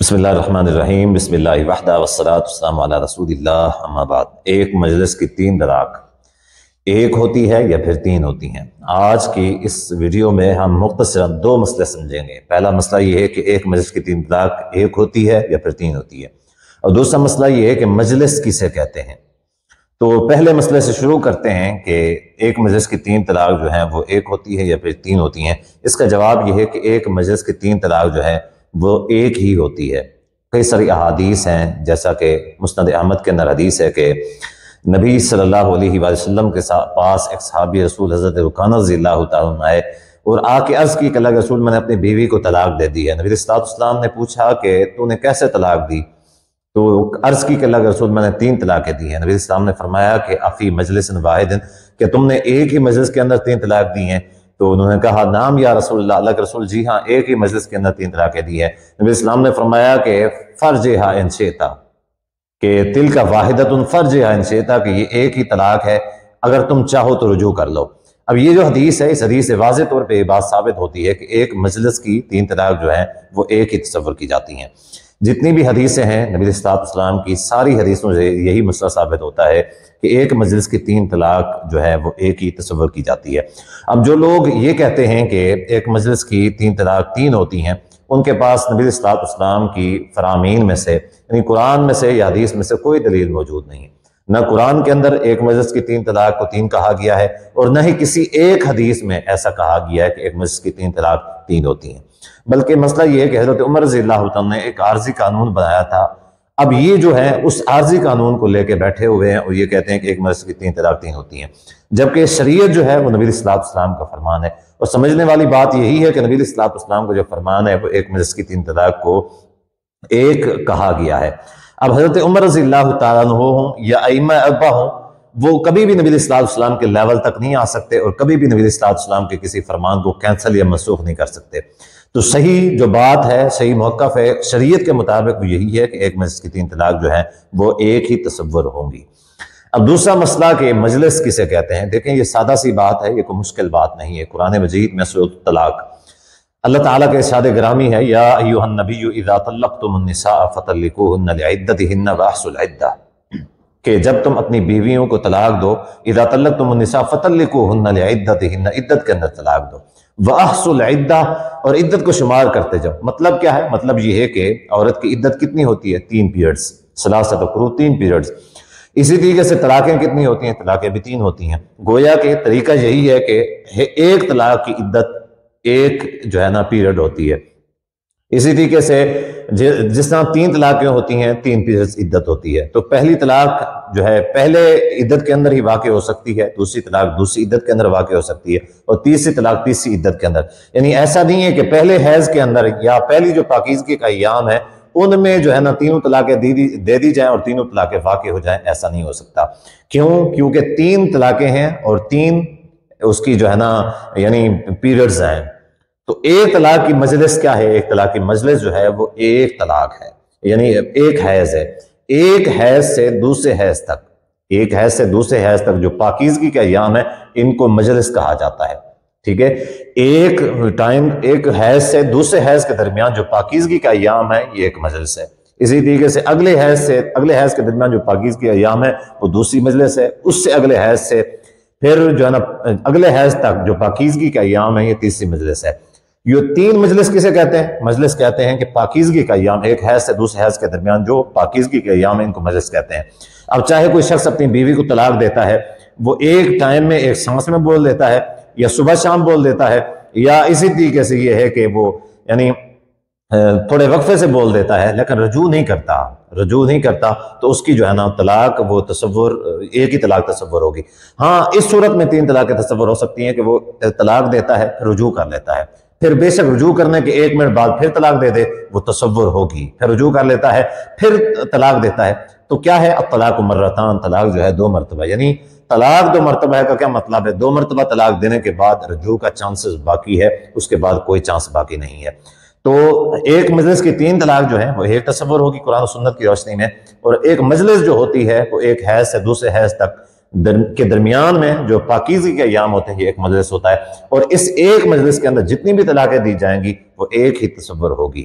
بسم اللہ الرحمن الرحیم، بسم اللہ وحدہ والصلاۃ والسلام علی رسول اللہ، اما بعد۔ ایک مجلس کی 3 طلاق ایک ہوتی ہے یا پھر 3 ہوتی ہیں؟ آج کی اس ویڈیو میں ہم مختصراً 2 مسئلے سمجھیں گے۔ پہلا مسئلہ یہ ہے کہ ایک مجلس کی 3 طلاق ایک ہوتی ہے یا پھر 3 ہوتی ہے، اور دوسرا مسئلہ یہ ہے کہ مجلس کسے کہتے ہیں۔ تو پہلے مسئلے سے شروع کرتے ہیں کہ ایک مجلس کی 3 طلاق جو ہیں وہ ایک ہوتی ہے یا پھر 3 ہوتی ہیں۔ اس کا جواب یہ ہے کہ ایک مجلس کی 3 طلاق جو ہے وہ ایک ہی ہوتی ہے۔ کئی ساری احادیث ہیں، جیسا کہ مسند احمد کے اندر حدیث ہے کہ نبی صلی اللہ علیہ وآلہ وسلم کے پاس ایک صحابی رسول حضرت رکانہ رضی اللہ تعالیٰ عنہ آئے اور آ کے عرض کی کہ اللہ کے رسول، میں نے اپنی بیوی کو طلاق دے دی ہے۔ نبی صلی اللہ علیہ وسلم نے پوچھا کہ تو نے کیسے طلاق دی؟ تو عرض کی کہ اللہ کے رسول، میں نے 3 طلاقیں دی ہیں۔ نبی صلی اللہ علیہ وسلم نے فرمایا کہ افی مجلس واحد، کہ تم نے ایک ہی مجلس کے اندر 3 طلاق دی ہیں؟ تو انہوں نے کہا نام یا رسول اللہ، اللہ کے رسول جی ہاں، ایک ہی مجلس کے اندر 3 طلاقیں دی ہے۔ نبی علیہ السلام نے فرمایا کہ فرجہا ان شئتا، کہ تلک واحدۃ فرجہا ان شئتا، کہ یہ ایک ہی طلاق ہے، اگر تم چاہو تو رجوع کر لو۔ اب یہ جو حدیث ہے، اس حدیث سے واضح طور پہ یہ بات ثابت ہوتی ہے کہ ایک مجلس کی 3 طلاق جو ہیں وہ ایک ہی تصور کی جاتی ہیں۔ جتنی بھی حدیثیں ہیں نبی صلی اللہ علیہ وسلم کی، ساری حدیثوں سے یہی مسئلہ ثابت ہوتا ہے کہ ایک مجلس کی 3 طلاق جو ہے وہ ایک ہی تصور کی جاتی ہے۔ اب جو لوگ یہ کہتے ہیں کہ ایک مجلس کی 3 طلاق 3 ہوتی ہیں، ان کے پاس نبی صلی اللہ علیہ وسلم کی فرامین میں سے، یعنی قرآن میں سے یا حدیث میں سے کوئی دلیل موجود نہیں ہے۔ نہ قرآن کے اندر ایک مجلس کی 3 طلاق کو 3 کہا گیا ہے، اور نہ ہی کسی ایک حدیث میں ایسا کہا گیا ہے کہ ایک مجلس کی 3 طلاق 3 ہوتی ہیں۔ بلکہ مسئلہ یہ ہے کہ حضرت عمر رضی اللہ عنہ نے ایک عارضی قانون بنایا تھا۔ اب یہ جو ہے اس عارضی قانون کو لے کے بیٹھے ہوئے ہیں اور یہ کہتے ہیں کہ ایک مجلس کی 3 طلاق 3 ہوتی ہیں، جبکہ شریعت جو ہے وہ نبی صلی اللہ علیہ وسلم کا فرمان ہے۔ اور سمجھنے والی بات یہی ہے کہ نبی صلی اللہ علیہ وسلم کا جو فرمان ہے وہ ایک مجلس کی 3 طلاق کو ایک کہا گیا ہے۔ اب حضرت عمر رضی اللہ تعالیٰ عنہ ہوں یا ائمہ 4 ہوں، وہ کبھی بھی نبی صلی اللہ علیہ وسلم کے لیول تک نہیں آ سکتے اور کبھی بھی نبی صلی اللہ علیہ وسلم کے کسی فرمان کو کینسل یا منسوخ نہیں کر سکتے۔ تو صحیح جو بات ہے، صحیح موقف ہے شریعت کے مطابق وہ یہی ہے کہ ایک مجلس کی 3 طلاق جو ہیں وہ ایک ہی تصور ہوں گی۔ اب دوسرا مسئلہ کہ مجلس کسے کہتے ہیں، دیکھیں یہ سادہ سی بات ہے، یہ کوئی مشکل بات نہیں ہے۔ قرآن مجید میں سورۃ الطلاق اللہ تعالیٰ کے ارشاد گرامی ہے، یا ایھا النبی اذا طلقتم النساء فطلقوهن لعدتهن واحصوا العدہ، کہ جب تم اپنی بیویوں کو طلاق دو، اذا طلقتم النساء فطلقوهن لعدتهن، عدت کے اندر طلاق دو، واحصوا العدہ، اور عدت کو شمار کرتے جاؤ۔ مطلب کیا ہے؟ مطلب یہ ہے کہ عورت کی عدت کتنی ہوتی ہے؟ 3 پیریڈز، ثلاثۃ قروء، 3 پیریڈز۔ اسی طریقے سے طلاقیں کتنی ہوتی ہیں؟ طلاقیں بھی 3 ہوتی ہیں۔ گویا کہ طریقہ یہی ہے کہ ایک طلاق کی عدت ایک جو ہے نا پیریڈ ہوتی ہے۔ اسی طریقے سے جس طرح 3 طلاقیں ہوتی ہیں 3 پیریڈز عدت ہوتی ہے۔ تو پہلی طلاق جو ہے پہلے عدت کے اندر ہی واقع ہو سکتی ہے، دوسری طلاق دوسری عدت کے اندر واقع ہو سکتی ہے، اور تیسری طلاق تیسری عدت کے اندر۔ یعنی ایسا نہیں ہے کہ پہلے حیض کے اندر یا پہلی جو پاکیزگی کا ایام ہے ان میں جو ہے نا 3 طلاقیں دے دی جائیں اور 3 طلاقیں واقع ہو جائیں، ایسا نہیں ہو سکتا۔ کیوں؟ کیونکہ 3 طلاقیں ہیں اور 3 اس کی جو ہے نا یعنی پیریڈز ہیں۔ تو ایک طلاق کی مجلس کیا ہے؟ ایک طلاق کی مجلس جو ہے وہ ایک طلاق ہے، یعنی ایک حیض ہے۔ ایک حیض سے دوسرے حیض تک، ایک حیض سے دوسرے حیض تک جو پاکیزگی کا ایام ہے ان کو مجلس کہا جاتا ہے، ٹھیک ہے؟ ایک ٹائم، ایک حیض سے دوسرے حیض کے درمیان جو پاکیزگی کا ایام ہے یہ ایک مجلس ہے۔ اسی طریقے سے اگلے حیض کے درمیان جو پاکیزگی کا ایام ہے وہ دوسری مجلس ہے۔ اس سے اگلے حیض سے پھر جو ہے نا اگلے حیض تک جو پاکیزگی کا ایام ہے یہ تیسری مجلس ہے۔ یہ 3 مجلس کسے کہتے ہیں؟ مجلس کہتے ہیں کہ پاکیزگی کا ایام، ایک حیض سے دوسرے حیض کے درمیان جو پاکیزگی کے ایام ہے ان کو مجلس کہتے ہیں۔ اب چاہے کوئی شخص اپنی بیوی کو طلاق دیتا ہے، وہ ایک ٹائم میں ایک سانس میں بول دیتا ہے، یا صبح شام بول دیتا ہے، یا اسی طریقے سے یہ ہے کہ وہ یعنی تھوڑے وقفے سے بول دیتا ہے لیکن رجوع نہیں کرتا، تو اس کی جو ہے نا طلاق وہ تصور ایک ہی طلاق تصور ہوگی۔ ہاں اس صورت میں 3 طلاقیں تصور ہو سکتی ہیں کہ وہ طلاق دیتا ہے پھر رجوع کر لیتا ہے، پھر بے شک رجوع کرنے کے 1 منٹ بعد پھر طلاق دے دے، وہ تصور ہوگی، پھر رجوع کر لیتا ہے پھر طلاق دیتا ہے۔ تو کیا ہے؟ الطلاق مرتان، طلاق جو ہے 2 مرتبہ، یعنی طلاق 2 مرتبہ ہے کا کیا مطلب ہے؟ 2 مرتبہ طلاق دینے کے بعد رجوع کا چانسز باقی ہے، اس کے بعد کوئی چانس باقی نہیں ہے۔ تو ایک مجلس کی 3 طلاق جو ہے وہ ایک تصور ہوگی قرآن و سنت کی روشنی میں، اور ایک مجلس جو ہوتی ہے وہ ایک حیض سے دوسرے حیض تک کے درمیان میں جو پاکیزگی کے ایام ہوتے ہیں یہ ایک مجلس ہوتا ہے، اور اس ایک مجلس کے اندر جتنی بھی طلاقیں دی جائیں گی وہ ایک ہی تصور ہوگی۔